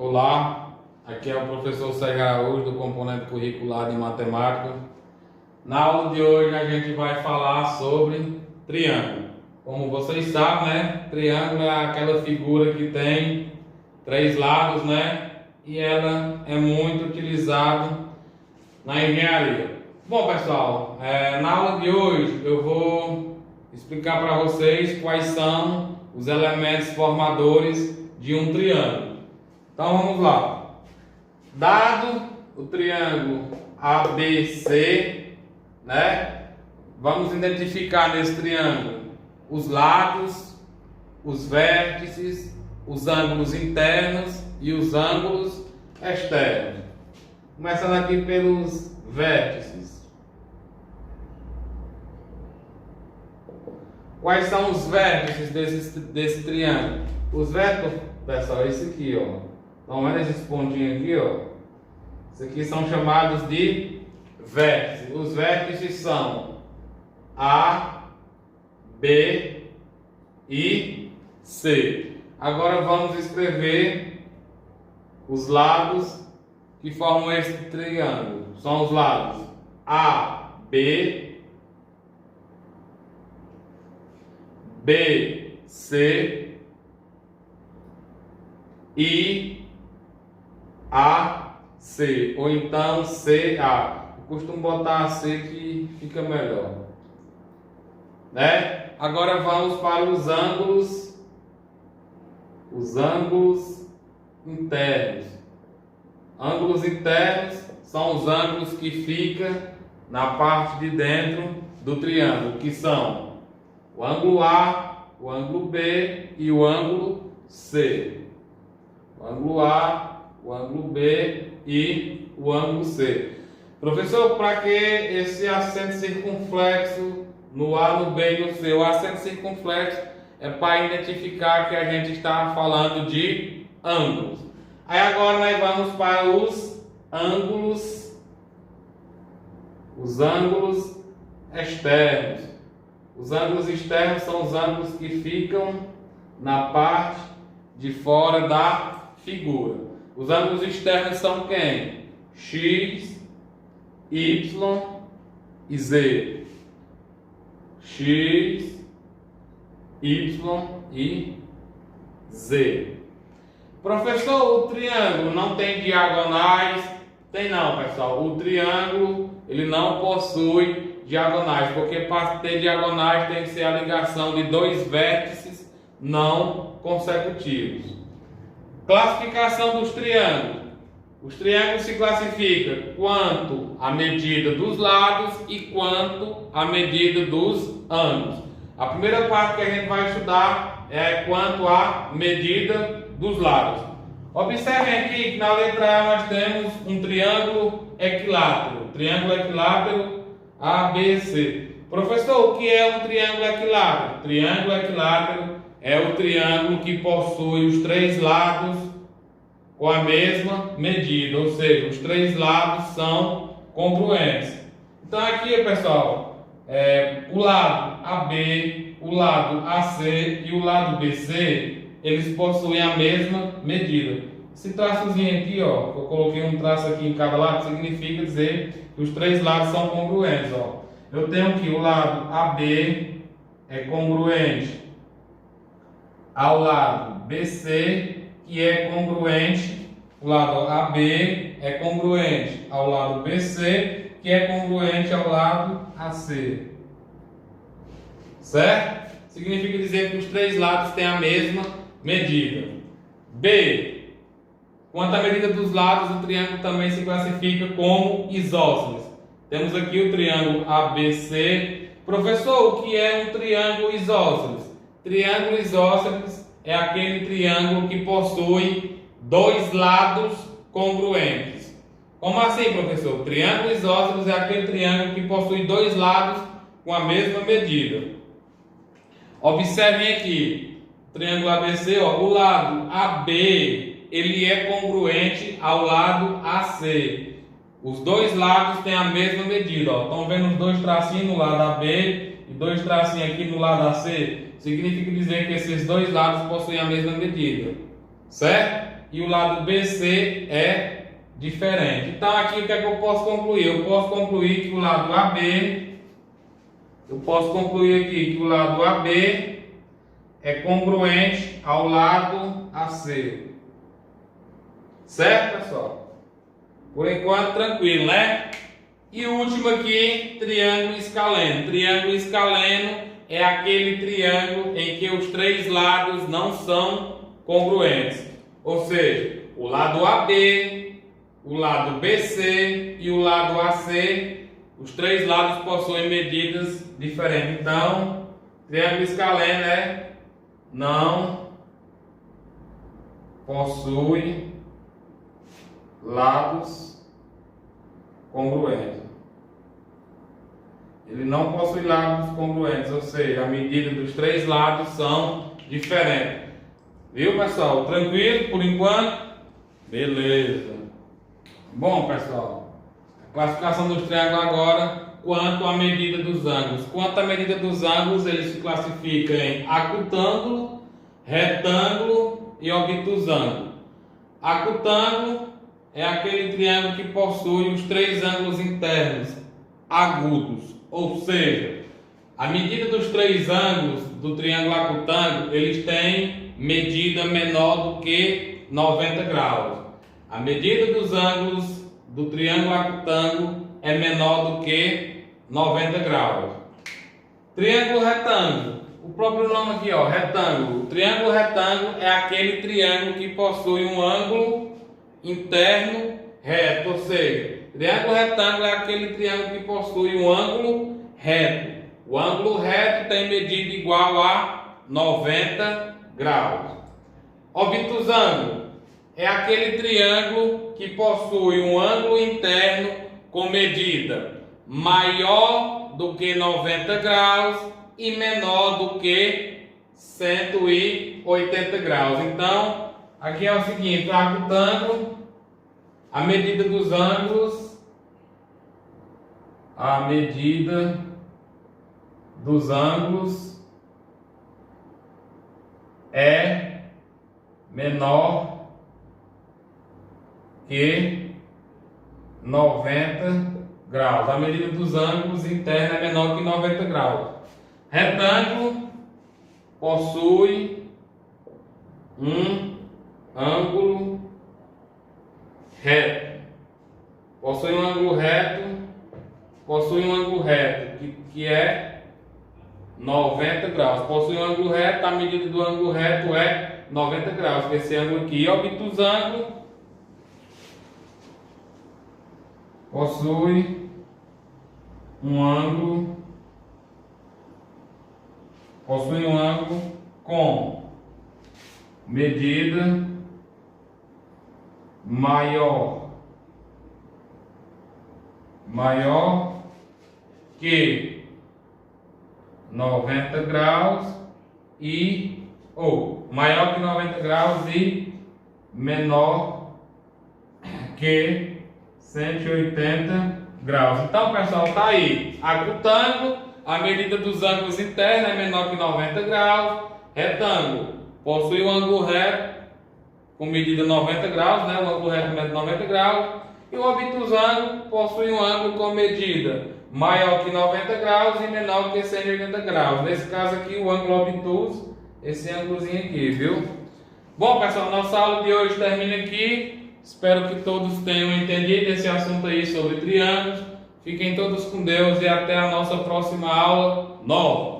Olá, aqui é o professor Sérgio Araújo do componente curricular de matemática. Na aula de hoje a gente vai falar sobre triângulo. Como vocês sabem, né? Triângulo é aquela figura que tem três lados, né? E ela é muito utilizada na engenharia. Bom, pessoal, na aula de hoje eu vou explicar para vocês quais são os elementos formadores de um triângulo. Então vamos lá. Dado o triângulo ABC, né? Vamos identificar nesse triângulo os lados, os vértices, os ângulos internos e os ângulos externos. Começando aqui pelos vértices. Quais são os vértices desse triângulo? Os vértices, pessoal, é esse aqui, ó. Estão vendo esses pontinhos aqui, ó? Esses aqui são chamados de vértices. Os vértices são A, B e C. Agora vamos escrever os lados que formam esse triângulo. São os lados A, B, B, C e A, C, ou então C, A. Eu costumo botar C que fica melhor, né? Agora vamos para os ângulos internos. Ângulos internos são os ângulos que ficam na parte de dentro do triângulo, que são o ângulo A, o ângulo B e o ângulo C. O ângulo A, o ângulo B e o ângulo C. Professor, para que esse acento circunflexo no A, no B e no C? O acento circunflexo é para identificar que a gente está falando de ângulos. Aí agora nós vamos para os ângulos externos. Os ângulos externos são os ângulos que ficam na parte de fora da figura. Os ângulos externos são quem? X, Y e Z. X, Y e Z. Professor, o triângulo não tem diagonais? Tem não, pessoal. O triângulo ele não possui diagonais, porque para ter diagonais tem que ser a ligação de dois vértices não consecutivos. Classificação dos triângulos. Os triângulos se classificam quanto à medida dos lados e quanto à medida dos ângulos. A primeira parte que a gente vai estudar é quanto à medida dos lados. Observem aqui que na letra A nós temos um triângulo equilátero. Triângulo equilátero ABC. Professor, o que é um triângulo equilátero? Triângulo equilátero é o triângulo que possui os três lados com a mesma medida, ou seja, os três lados são congruentes. Então aqui, pessoal, o lado AB, o lado AC e o lado BC, eles possuem a mesma medida. Esse traçozinho aqui, ó, eu coloquei um traço aqui em cada lado, significa dizer que os três lados são congruentes, ó. Eu tenho aqui o lado AB é congruente ao lado BC, que é congruente, o lado AB é congruente ao lado BC, que é congruente ao lado AC. Certo? Significa dizer que os três lados têm a mesma medida. B. Quanto à medida dos lados, o triângulo também se classifica como isósceles. Temos aqui o triângulo ABC. Professor, o que é um triângulo isósceles? Triângulo isósceles é aquele triângulo que possui dois lados congruentes. Como assim, professor? Triângulo isósceles é aquele triângulo que possui dois lados com a mesma medida. Observem aqui, o triângulo ABC, ó, o lado AB, ele é congruente ao lado AC. Os dois lados têm a mesma medida, ó. Estão vendo os dois tracinhos no lado AB e dois tracinhos aqui no lado AC? Significa dizer que esses dois lados possuem a mesma medida, certo? e o lado BC é diferente. Então aqui o que é que eu posso concluir? Eu posso concluir que o lado AB, é congruente ao lado AC. Certo, pessoal? Por enquanto tranquilo, né? E o último aqui, triângulo escaleno. Triângulo escaleno é aquele triângulo em que os três lados não são congruentes. Ou seja, o lado AB, o lado BC e o lado AC, os três lados possuem medidas diferentes. Então, triângulo escaleno não possui lados congruentes. Ele não possui lados congruentes, ou seja, a medida dos três lados são diferentes. Viu, pessoal? Tranquilo por enquanto? Beleza. Bom, pessoal, a classificação dos triângulos agora quanto à medida dos ângulos. Quanto à medida dos ângulos, eles se classificam em acutângulo, retângulo e obtusângulo. Acutângulo é aquele triângulo que possui os três ângulos internos agudos, ou seja, a medida dos três ângulos do triângulo acutângulo, eles têm medida menor do que 90 graus. A medida dos ângulos do triângulo acutângulo é menor do que 90 graus. Triângulo retângulo, o próprio nome aqui, ó, retângulo. O triângulo retângulo é aquele triângulo que possui um ângulo interno reto, ou seja, triângulo retângulo é aquele triângulo que possui um ângulo reto. O ângulo reto tem medida igual a 90 graus. Obtusângulo é aquele triângulo que possui um ângulo interno com medida maior do que 90 graus e menor do que 180 graus. Então, aqui é o seguinte, o acutângulo, a medida dos ângulos, é menor que 90 graus. A medida dos ângulos internos é menor que 90 graus. Retângulo possui um ângulo reto. Possui um ângulo reto que é 90 graus. Possui um ângulo reto, a medida do ângulo reto é 90 graus. Esse ângulo aqui, obtusângulo, possui um ângulo com medida maior que 90 graus maior que 90 graus e menor que 180 graus. Então, pessoal, tá aí. Acutângulo, a medida dos ângulos internos é menor que 90 graus. Retângulo possui um ângulo reto com medida 90 graus, né? O ângulo reto mede 90 graus. E o obtusângulo possui um ângulo com medida maior que 90 graus e menor que 180 graus. Nesse caso aqui, o ângulo obtuso, esse ângulozinho aqui, viu? Bom, pessoal, nossa aula de hoje termina aqui. Espero que todos tenham entendido esse assunto aí sobre triângulos. Fiquem todos com Deus e até a nossa próxima aula nova.